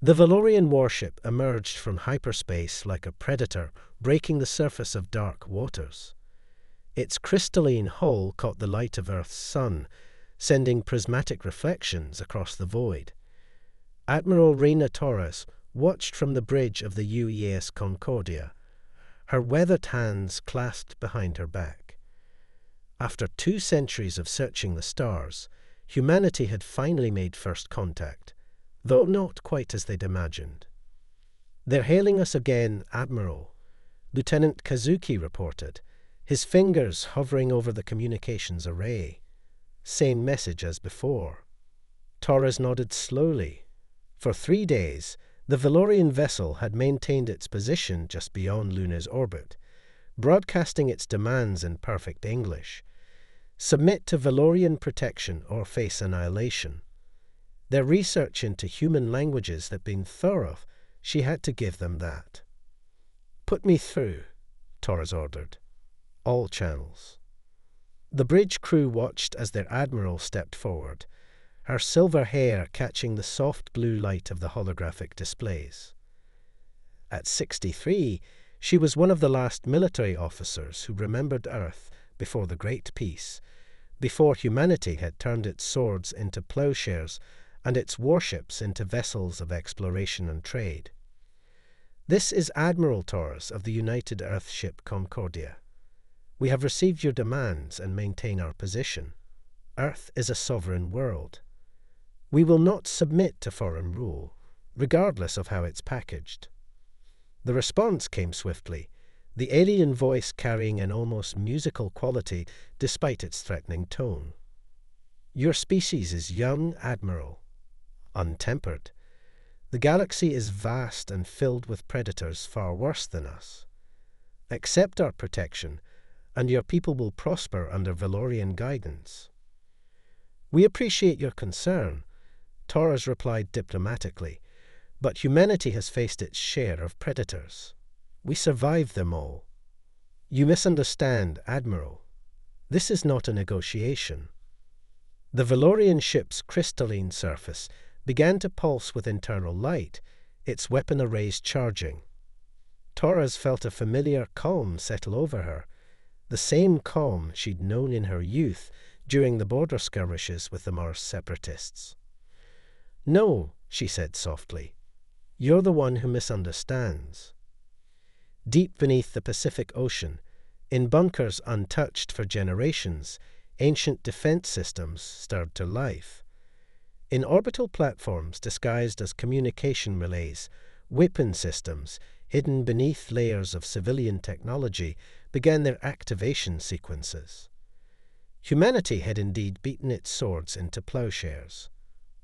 The Valorian warship emerged from hyperspace like a predator, breaking the surface of dark waters. Its crystalline hull caught the light of Earth's sun, sending prismatic reflections across the void. Admiral Reina Torres watched from the bridge of the UES Concordia, her weathered hands clasped behind her back. After 2 centuries of searching the stars, humanity had finally made first contact, though not quite as they'd imagined. "They're hailing us again, Admiral," Lieutenant Kazuki reported, his fingers hovering over the communications array. Same message as before. Torres nodded slowly. For 3 days, the Valorian vessel had maintained its position just beyond Luna's orbit, broadcasting its demands in perfect English. Submit to Valorian protection or face annihilation. Their research into human languages had been thorough. She had to give them that. "Put me through," Torres ordered. "All channels." The bridge crew watched as their admiral stepped forward, her silver hair catching the soft blue light of the holographic displays. At 63, she was one of the last military officers who remembered Earth before the Great Peace, before humanity had turned its swords into plowshares and its warships into vessels of exploration and trade. "This is Admiral Torres of the United Earthship Concordia. We have received your demands and maintain our position. Earth is a sovereign world. We will not submit to foreign rule, regardless of how it's packaged." The response came swiftly, the alien voice carrying an almost musical quality despite its threatening tone. "Your species is young, Admiral. Untempered. The galaxy is vast and filled with predators far worse than us. Accept our protection, and your people will prosper under Valorian guidance." "We appreciate your concern," Torres replied diplomatically, "but humanity has faced its share of predators. We survived them all." "You misunderstand, Admiral. This is not a negotiation." The Valorian ship's crystalline surface began to pulse with internal light, its weapon arrays charging. Torres felt a familiar calm settle over her, the same calm she'd known in her youth during the border skirmishes with the Mars separatists. "No," she said softly. "You're the one who misunderstands." Deep beneath the Pacific Ocean, in bunkers untouched for generations, ancient defense systems stirred to life. In orbital platforms disguised as communication relays, weapon systems, hidden beneath layers of civilian technology, began their activation sequences. Humanity had indeed beaten its swords into plowshares,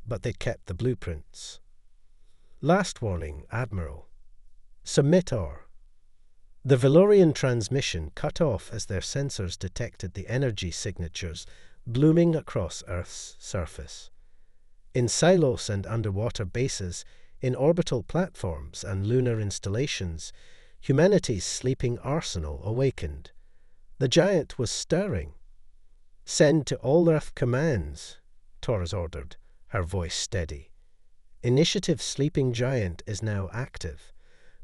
but they kept the blueprints. "Last warning, Admiral. Submit or—" The Valorian transmission cut off as their sensors detected the energy signatures blooming across Earth's surface. In silos and underwater bases, in orbital platforms and lunar installations, humanity's sleeping arsenal awakened. The giant was stirring. "Send to all Earth commands," Torres ordered, her voice steady. "Initiative Sleeping Giant is now active.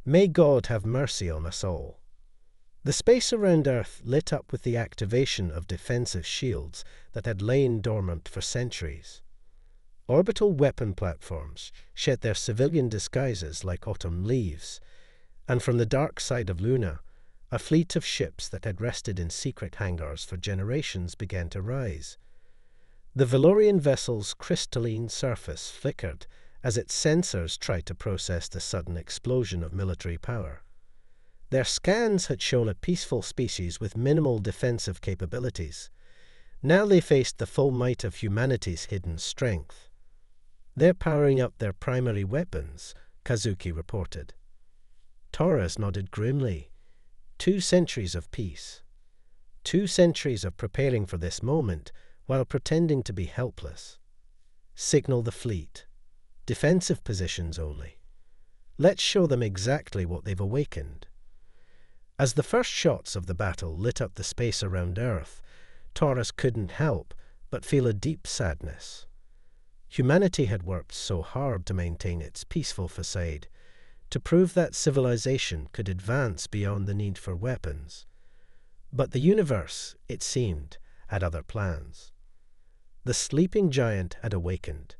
May God have mercy on us all." The space around Earth lit up with the activation of defensive shields that had lain dormant for centuries. Orbital weapon platforms shed their civilian disguises like autumn leaves, and from the dark side of Luna, a fleet of ships that had rested in secret hangars for generations began to rise. The Valorian vessel's crystalline surface flickered as its sensors tried to process the sudden explosion of military power. Their scans had shown a peaceful species with minimal defensive capabilities. Now they faced the full might of humanity's hidden strength. "They're powering up their primary weapons," Kazuki reported. Torres nodded grimly. 2 centuries of peace. 2 centuries of preparing for this moment while pretending to be helpless. Signal the fleet. Defensive positions only. Let's show them exactly what they've awakened. As the first shots of the battle lit up the space around Earth, Torres couldn't help but feel a deep sadness. Humanity had worked so hard to maintain its peaceful facade, to prove that civilization could advance beyond the need for weapons. But the universe, it seemed, had other plans. The sleeping giant had awakened,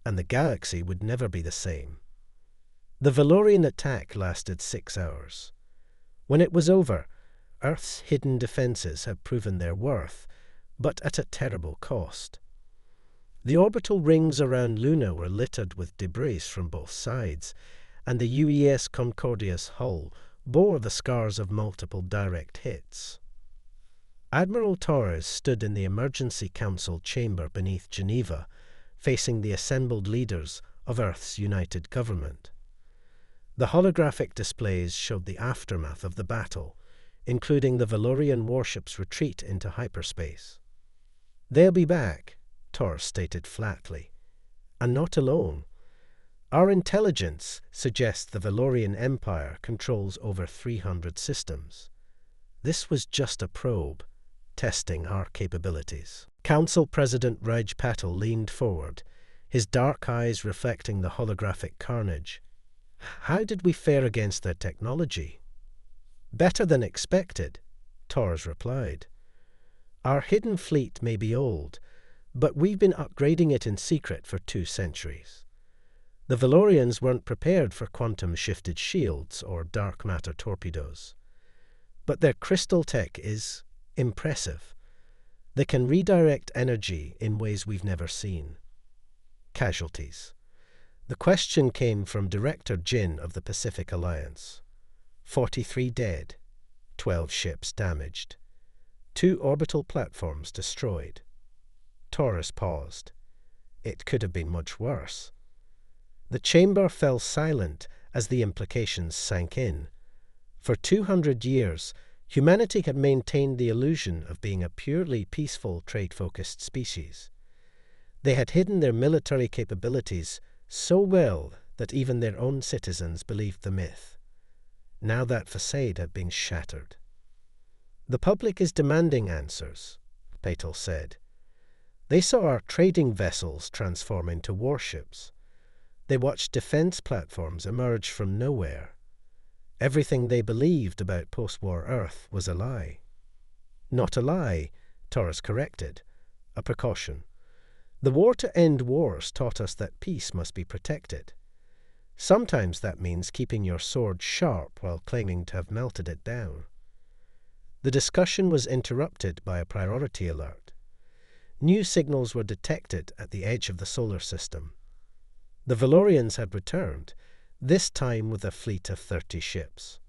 and the galaxy would never be the same. The Valorian attack lasted 6 hours. When it was over, Earth's hidden defenses had proven their worth, but at a terrible cost. The orbital rings around Luna were littered with debris from both sides, and the UES Concordia's hull bore the scars of multiple direct hits. Admiral Torres stood in the Emergency Council chamber beneath Geneva, facing the assembled leaders of Earth's united government. The holographic displays showed the aftermath of the battle, including the Valorian warship's retreat into hyperspace. "They'll be back," Torres stated flatly. "And not alone. Our intelligence suggests the Valorian Empire controls over 300 systems. This was just a probe, testing our capabilities." Council President Raj Patel leaned forward, his dark eyes reflecting the holographic carnage. "How did we fare against their technology?" "Better than expected," Torres replied. "Our hidden fleet may be old, but we've been upgrading it in secret for 2 centuries. The Valorians weren't prepared for quantum-shifted shields or dark matter torpedoes. But their crystal tech is impressive. They can redirect energy in ways we've never seen." Casualties. The question came from Director Jin of the Pacific Alliance. 43 dead, 12 ships damaged, 2 orbital platforms destroyed. Torres paused. It could have been much worse. The chamber fell silent as the implications sank in. For 200 years, humanity had maintained the illusion of being a purely peaceful, trade-focused species. They had hidden their military capabilities so well that even their own citizens believed the myth. Now that facade had been shattered. "The public is demanding answers," Patel said. "They saw our trading vessels transform into warships. They watched defense platforms emerge from nowhere. Everything they believed about post-war Earth was a lie." "Not a lie," Torres corrected. "A precaution. The war to end wars taught us that peace must be protected. Sometimes that means keeping your sword sharp while claiming to have melted it down." The discussion was interrupted by a priority alert. New signals were detected at the edge of the solar system. The Valorians had returned, this time with a fleet of 30 ships.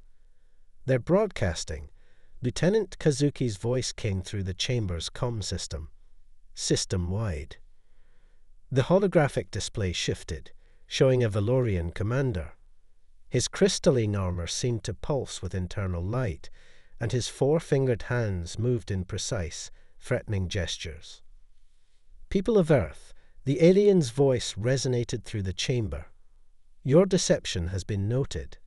Their broadcasting, Lieutenant Kazuki's voice came through the chamber's comm system, system-wide. The holographic display shifted, showing a Valorian commander. His crystalline armor seemed to pulse with internal light, and his 4-fingered hands moved in precise, threatening gestures. "People of Earth," the alien's voice resonated through the chamber. "Your deception has been noted.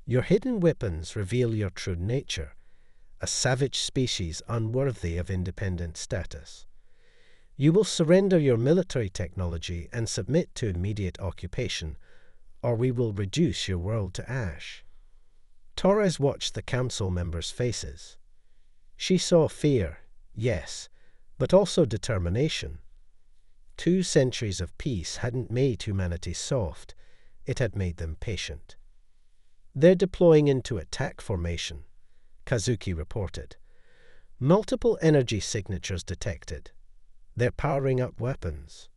Your hidden weapons reveal your true nature, a savage species unworthy of independent status. You will surrender your military technology and submit to immediate occupation, or we will reduce your world to ash." Torres watched the council members' faces. She saw fear, yes, but also determination. 2 centuries of peace hadn't made humanity soft, it had made them patient. "They're deploying into attack formation," Kazuki reported. "Multiple energy signatures detected. They're powering up weapons."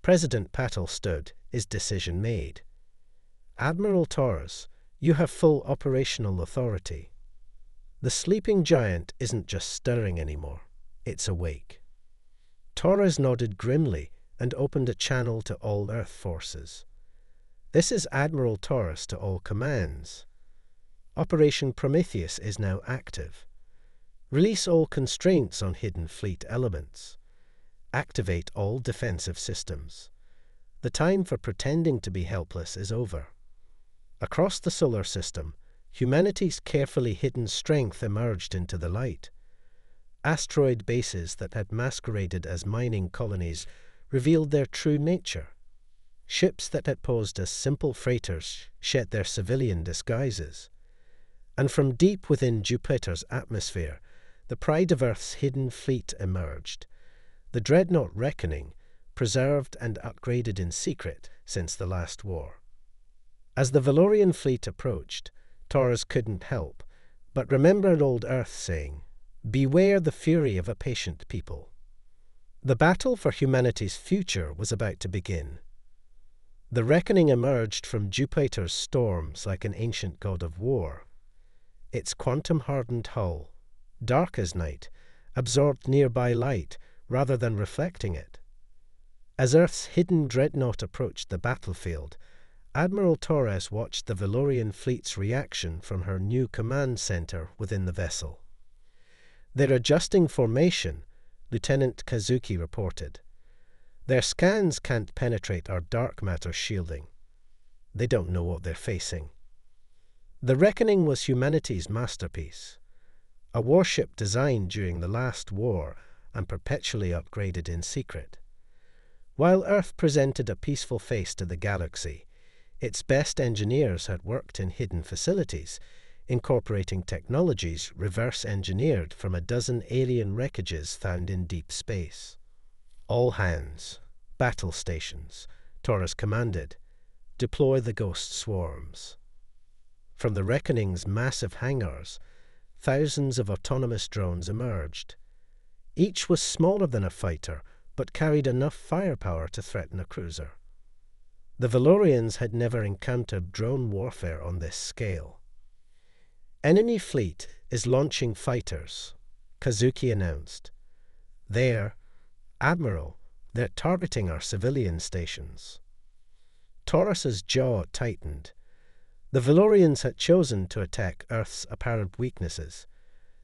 President Patel stood, his decision made. "Admiral Torres, you have full operational authority. The sleeping giant isn't just stirring anymore, it's awake." Torres nodded grimly and opened a channel to all Earth forces. "This is Admiral Torres to all commands. Operation Prometheus is now active. Release all constraints on hidden fleet elements. Activate all defensive systems. The time for pretending to be helpless is over." Across the solar system, humanity's carefully hidden strength emerged into the light. Asteroid bases that had masqueraded as mining colonies revealed their true nature. Ships that had posed as simple freighters shed their civilian disguises. And from deep within Jupiter's atmosphere, the pride of Earth's hidden fleet emerged. The dreadnought Reckoning, preserved and upgraded in secret since the last war. As the Valorian fleet approached, Taurus couldn't help but remember an old Earth saying, "Beware the fury of a patient people." The battle for humanity's future was about to begin. The Reckoning emerged from Jupiter's storms like an ancient god of war. Its quantum-hardened hull, dark as night, absorbed nearby light rather than reflecting it. As Earth's hidden dreadnought approached the battlefield, Admiral Torres watched the Valorian fleet's reaction from her new command center within the vessel. "They're adjusting formation," Lieutenant Kazuki reported. "Their scans can't penetrate our dark matter shielding. They don't know what they're facing." The Reckoning was humanity's masterpiece, a warship designed during the last war and perpetually upgraded in secret. While Earth presented a peaceful face to the galaxy, its best engineers had worked in hidden facilities, incorporating technologies reverse-engineered from a dozen alien wreckages found in deep space. "All hands, battle stations," Taurus commanded. "Deploy the ghost swarms." From the Reckoning's massive hangars, thousands of autonomous drones emerged. Each was smaller than a fighter, but carried enough firepower to threaten a cruiser. The Valorians had never encountered drone warfare on this scale. "Enemy fleet is launching fighters," Kazuki announced. "Admiral, they're targeting our civilian stations." Taurus's jaw tightened. The Valorians had chosen to attack Earth's apparent weaknesses,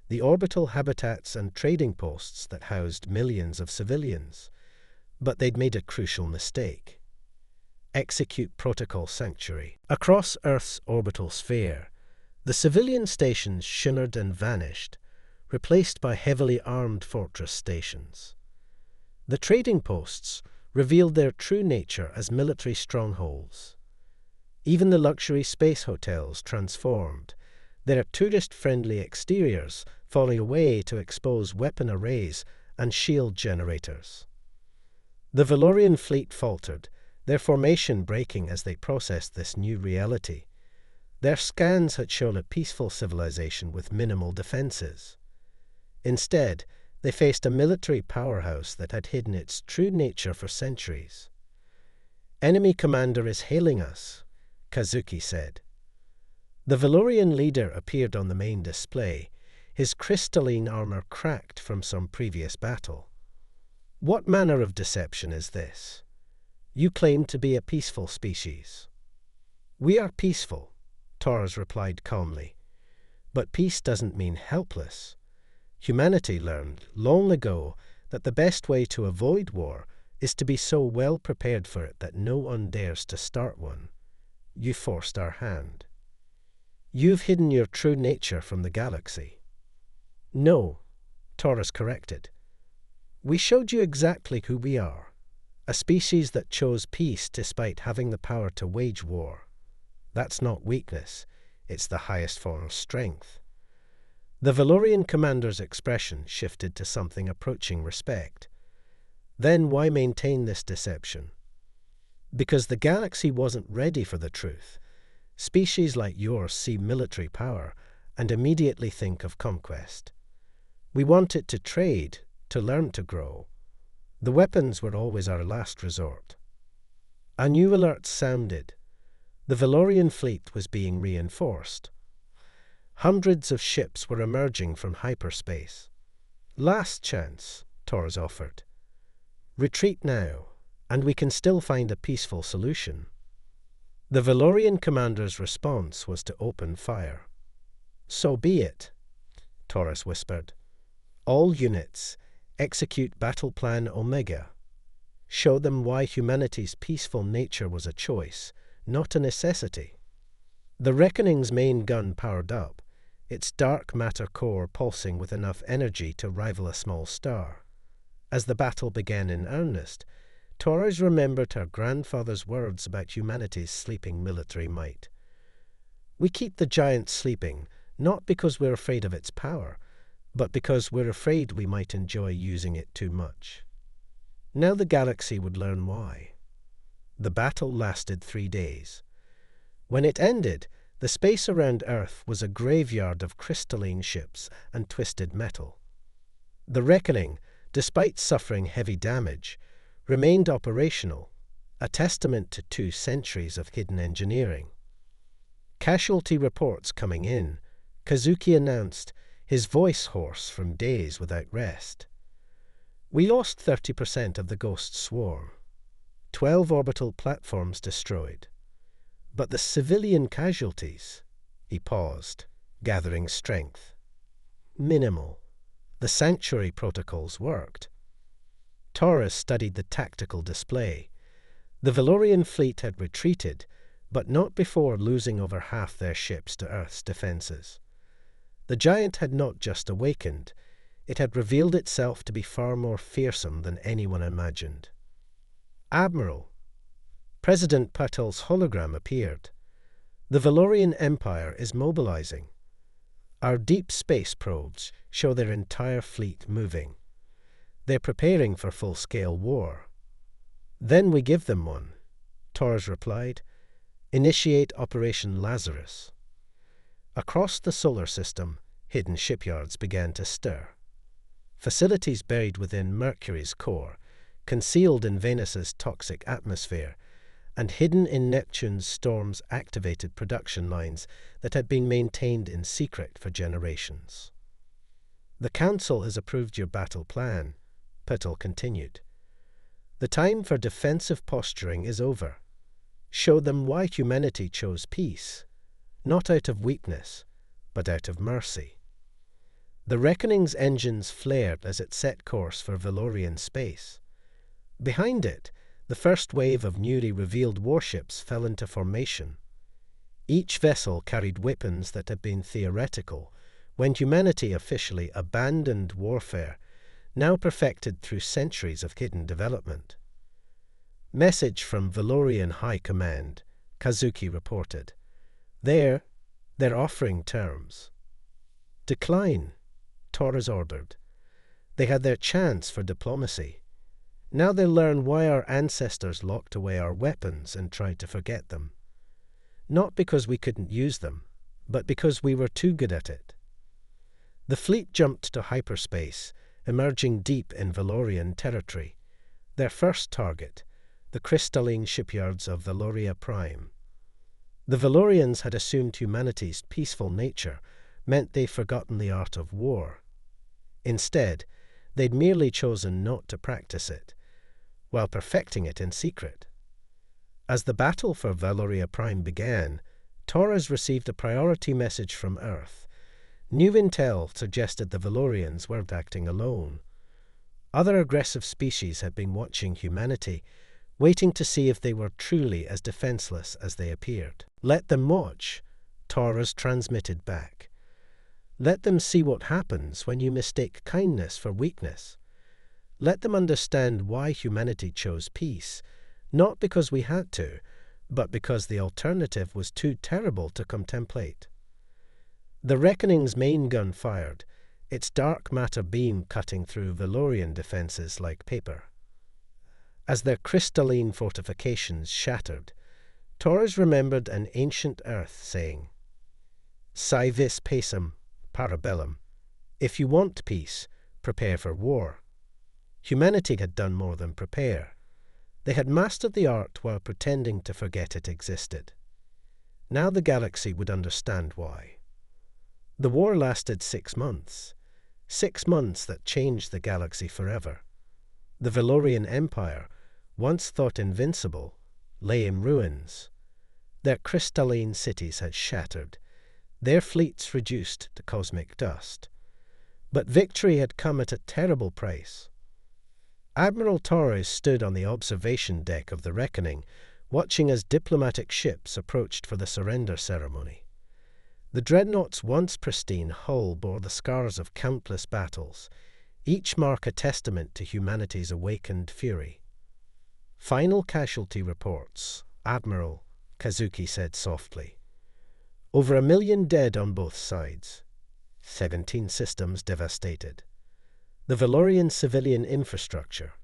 the orbital habitats and trading posts that housed millions of civilians. But they'd made a crucial mistake. Execute Protocol Sanctuary. Across Earth's orbital sphere, the civilian stations shimmered and vanished, replaced by heavily armed fortress stations. The trading posts revealed their true nature as military strongholds. Even the luxury space hotels transformed, their tourist-friendly exteriors falling away to expose weapon arrays and shield generators. The Valorian fleet faltered, their formation breaking as they processed this new reality. Their scans had shown a peaceful civilization with minimal defenses. Instead, they faced a military powerhouse that had hidden its true nature for centuries. "Enemy commander is hailing us," Kazuki said. The Valorian leader appeared on the main display, his crystalline armor cracked from some previous battle. "What manner of deception is this? You claim to be a peaceful species." "We are peaceful," Taurus replied calmly. "But peace doesn't mean helpless. Humanity learned long ago that the best way to avoid war is to be so well prepared for it that no one dares to start one. You forced our hand. You've hidden your true nature from the galaxy." "No," Taurus corrected. "We showed you exactly who we are, a species that chose peace despite having the power to wage war. That's not weakness, it's the highest form of strength." The Valorian commander's expression shifted to something approaching respect. "Then why maintain this deception?" "Because the galaxy wasn't ready for the truth. Species like yours see military power and immediately think of conquest. We want it to trade, to learn to grow. The weapons were always our last resort." A new alert sounded. The Valorian fleet was being reinforced. Hundreds of ships were emerging from hyperspace. "Last chance," Taurus offered. "Retreat now, and we can still find a peaceful solution." The Valorian commander's response was to open fire. "So be it," Taurus whispered. "All units, execute Battle Plan Omega. Show them why humanity's peaceful nature was a choice, not a necessity." The Reckoning's main gun powered up, its dark matter core pulsing with enough energy to rival a small star. As the battle began in earnest, Torres remembered her grandfather's words about humanity's sleeping military might. We keep the giant sleeping, not because we're afraid of its power, but because we're afraid we might enjoy using it too much. Now the galaxy would learn why. The battle lasted 3 days. When it ended, the space around Earth was a graveyard of crystalline ships and twisted metal. The Reckoning, despite suffering heavy damage, remained operational, a testament to 2 centuries of hidden engineering. Casualty reports coming in, Kazuki announced, his voice hoarse from days without rest. We lost 30% of the Ghost swarm. 12 orbital platforms destroyed. But the civilian casualties, he paused, gathering strength. Minimal. The sanctuary protocols worked. Torres studied the tactical display. The Valorian fleet had retreated, but not before losing over half their ships to Earth's defenses. The giant had not just awakened, it had revealed itself to be far more fearsome than anyone imagined. Admiral, President Patel's hologram appeared. The Valorian Empire is mobilizing. Our deep space probes show their entire fleet moving. They're preparing for full-scale war. Then we give them one, Torres replied. Initiate Operation Lazarus. Across the solar system, hidden shipyards began to stir. Facilities buried within Mercury's core, concealed in Venus's toxic atmosphere, and hidden in Neptune's storms activated production lines that had been maintained in secret for generations. The Council has approved your battle plan, Patel continued. The time for defensive posturing is over. Show them why humanity chose peace, not out of weakness, but out of mercy. The Reckoning's engines flared as it set course for Valorian space. Behind it, the first wave of newly revealed warships fell into formation. Each vessel carried weapons that had been theoretical when humanity officially abandoned warfare, now perfected through centuries of hidden development. Message from Valorian High Command, Kazuki reported. They're offering terms. Decline, Torres ordered. They had their chance for diplomacy. Now they'll learn why our ancestors locked away our weapons and tried to forget them. Not because we couldn't use them, but because we were too good at it. The fleet jumped to hyperspace, emerging deep in Valorian territory. Their first target, the crystalline shipyards of Valoria Prime. The Valorians had assumed humanity's peaceful nature meant they'd forgotten the art of war. Instead, they'd merely chosen not to practice it, while perfecting it in secret. As the battle for Valoria Prime began, Torres received a priority message from Earth. New intel suggested the Valorians weren't acting alone. Other aggressive species had been watching humanity, waiting to see if they were truly as defenseless as they appeared. Let them watch, Torres transmitted back. Let them see what happens when you mistake kindness for weakness. Let them understand why humanity chose peace, not because we had to, but because the alternative was too terrible to contemplate. The Reckoning's main gun fired, its dark matter beam cutting through Valorian defenses like paper. As their crystalline fortifications shattered, Torres remembered an ancient Earth saying, "Si vis pacem, parabellum." If you want peace, prepare for war. Humanity had done more than prepare. They had mastered the art while pretending to forget it existed. Now the galaxy would understand why. The war lasted 6 months. 6 months that changed the galaxy forever. The Valorian Empire, once thought invincible, lay in ruins. Their crystalline cities had shattered, their fleets reduced to cosmic dust. But victory had come at a terrible price. Admiral Torres stood on the observation deck of the Reckoning, watching as diplomatic ships approached for the surrender ceremony. The dreadnought's once pristine hull bore the scars of countless battles, each mark a testament to humanity's awakened fury. Final casualty reports, Admiral, Kazuki said softly. Over 1 million dead on both sides. 17 systems devastated. The Valorian civilian infrastructure.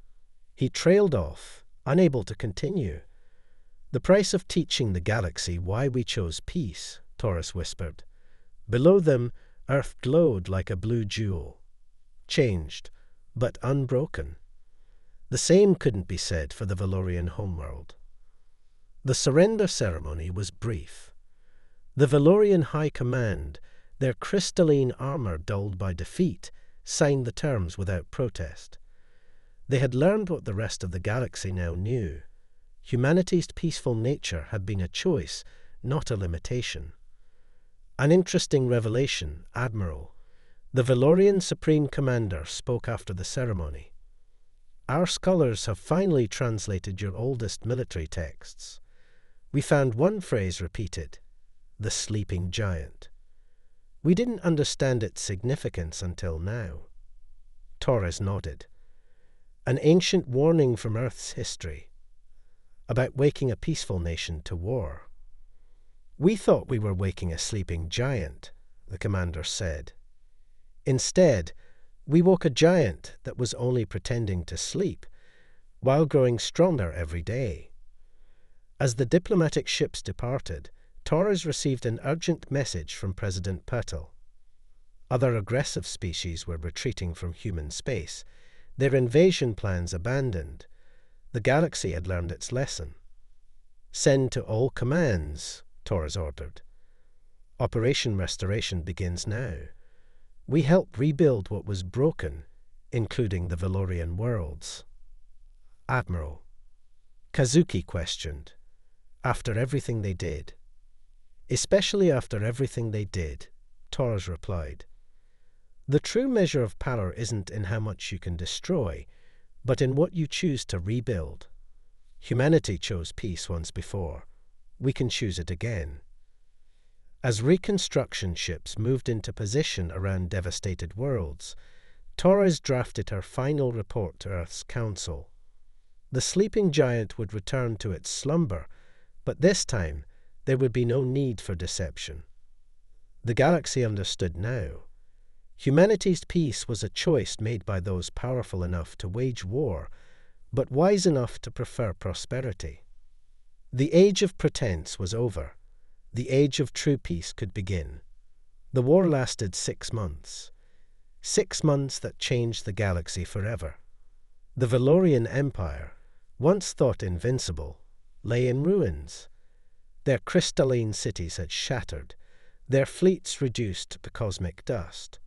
He trailed off, unable to continue. The price of teaching the galaxy why we chose peace, Taurus whispered. Below them, Earth glowed like a blue jewel. Changed, but unbroken. The same couldn't be said for the Valorian homeworld. The surrender ceremony was brief. The Valorian High Command, their crystalline armor dulled by defeat, signed the terms without protest. They had learned what the rest of the galaxy now knew. Humanity's peaceful nature had been a choice, not a limitation. An interesting revelation, Admiral. The Valorian Supreme Commander spoke after the ceremony. Our scholars have finally translated your oldest military texts. We found one phrase repeated, the sleeping giant. We didn't understand its significance until now. Torres nodded. An ancient warning from Earth's history, about waking a peaceful nation to war. We thought we were waking a sleeping giant, the commander said. Instead, we woke a giant that was only pretending to sleep, while growing stronger every day. As the diplomatic ships departed, Torres received an urgent message from President Patel. Other aggressive species were retreating from human space, their invasion plans abandoned. The galaxy had learned its lesson. Send to all commands, Torres ordered. Operation Restoration begins now. We help rebuild what was broken, including the Valorian worlds. Admiral, Kazuki questioned, after everything they did. Especially after everything they did, Torres replied. The true measure of power isn't in how much you can destroy, but in what you choose to rebuild. Humanity chose peace once before. We can choose it again. As reconstruction ships moved into position around devastated worlds, Torres drafted her final report to Earth's Council. The sleeping giant would return to its slumber, but this time there would be no need for deception. The galaxy understood now. Humanity's peace was a choice made by those powerful enough to wage war, but wise enough to prefer prosperity. The age of pretense was over. The age of true peace could begin. The war lasted 6 months. 6 months that changed the galaxy forever. The Valorian Empire, once thought invincible, lay in ruins. Their crystalline cities had shattered, their fleets reduced to cosmic dust.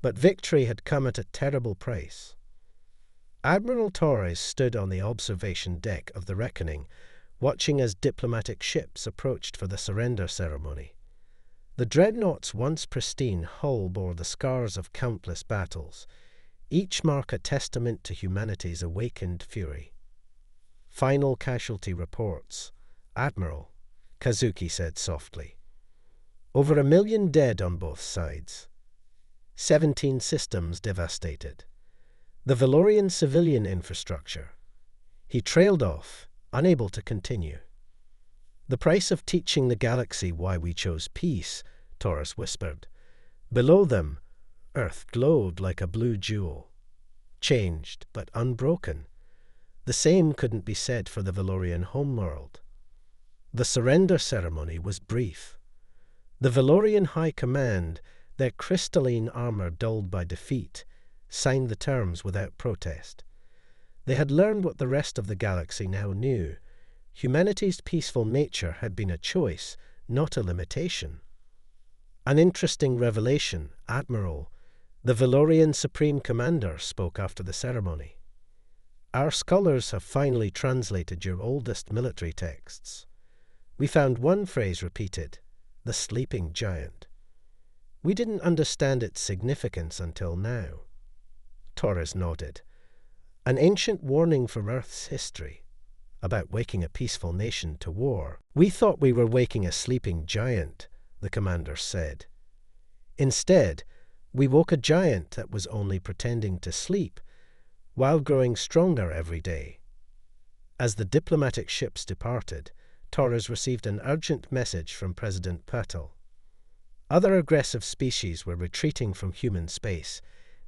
But victory had come at a terrible price. Admiral Torres stood on the observation deck of the Reckoning, watching as diplomatic ships approached for the surrender ceremony. The dreadnought's once pristine hull bore the scars of countless battles, each mark a testament to humanity's awakened fury. Final casualty reports, Admiral, Kazuki said softly. Over 1 million dead on both sides. 17 systems devastated. The Valorian civilian infrastructure. He trailed off, unable to continue. The price of teaching the galaxy why we chose peace, Torres whispered. Below them, Earth glowed like a blue jewel. Changed, but unbroken. The same couldn't be said for the Valorian homeworld. The surrender ceremony was brief. The Valorian High Command, their crystalline armor dulled by defeat, signed the terms without protest. They had learned what the rest of the galaxy now knew. Humanity's peaceful nature had been a choice, not a limitation. An interesting revelation, Admiral. The Valorian Supreme Commander spoke after the ceremony. Our scholars have finally translated your oldest military texts. We found one phrase repeated, the sleeping giant. We didn't understand its significance until now. Torres nodded. An ancient warning from Earth's history, about waking a peaceful nation to war. We thought we were waking a sleeping giant, the commander said. Instead, we woke a giant that was only pretending to sleep, while growing stronger every day. As the diplomatic ships departed, Torres received an urgent message from President Patel. Other aggressive species were retreating from human space,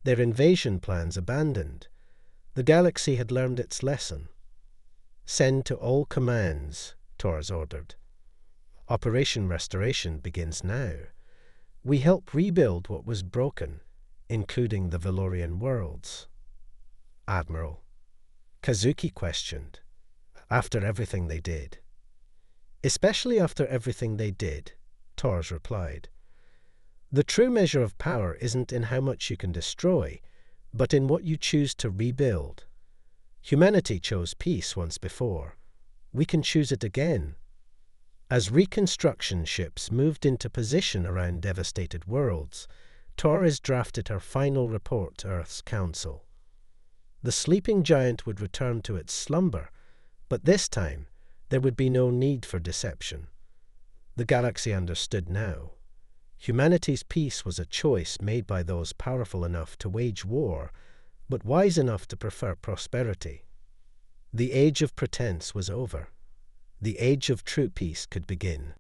their invasion plans abandoned. The galaxy had learned its lesson. "Send to all commands," Torres ordered. "Operation Restoration begins now. We help rebuild what was broken, including the Valorian worlds." "Admiral," Kazuki questioned, "after everything they did?" "Especially after everything they did," Torres replied. "The true measure of power isn't in how much you can destroy, but in what you choose to rebuild. Humanity chose peace once before. We can choose it again." As reconstruction ships moved into position around devastated worlds, Torres drafted her final report to Earth's Council. The sleeping giant would return to its slumber, but this time there would be no need for deception. The galaxy understood now. Humanity's peace was a choice made by those powerful enough to wage war, but wise enough to prefer prosperity. The age of pretense was over. The age of true peace could begin.